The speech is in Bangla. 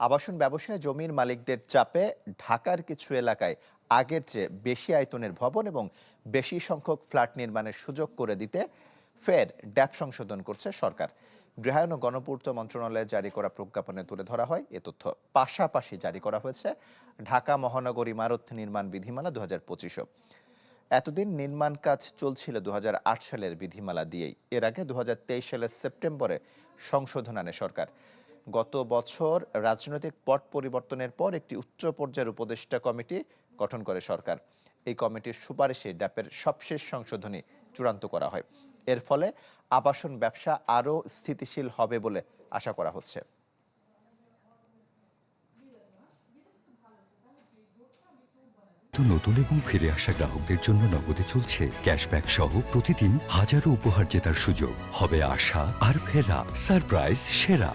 আবাসন ব্যবসায় জমির মালিকদের চাপে ঢাকার কিছু এলাকায় আগের চেয়ে বেশি আয়তনের ভবন এবং বেশি সংখ্যক ফ্ল্যাট নির্মাণের সুযোগ করে দিতে ফের ড্যাপ সংশোধন করছে সরকার। গৃহায়ন ও গণপূর্ত মন্ত্রণালয়ে জারি করা প্রজ্ঞাপনে তুলে ধরা হয় এ তথ্য। পাশাপাশি জারি করা হয়েছে ঢাকা মহানগর ইমারত নির্মাণ বিধিমালা 2025। এতদিন নির্মাণ কাজ চলছিল 2008 সালের বিধিমালা দিয়েই। এর আগে 2023 সালের সেপ্টেম্বরে সংশোধন আনে সরকার। গত বছর রাজনৈতিক পট পরিবর্তনের পর একটি উচ্চ পর্যায়ের উপদেষ্টা কমিটি গঠন করে সরকার। এই কমিটির সুপারিশে ড্যাপের সবশেষ সংশোধনী চূড়ান্ত করা হয়। এর ফলে আবাসন ব্যবসা আরও স্থিতিশীল হবে বলে আশা করা হচ্ছে। নতুন এবং ফিরে আসা গ্রাহকদের জন্য নগদে চলছে ক্যাশব্যাক সহ প্রতিদিন হাজারো উপহার জেতার সুযোগ। হবে আশা আর ফেরা, সারপ্রাইজ সেরা।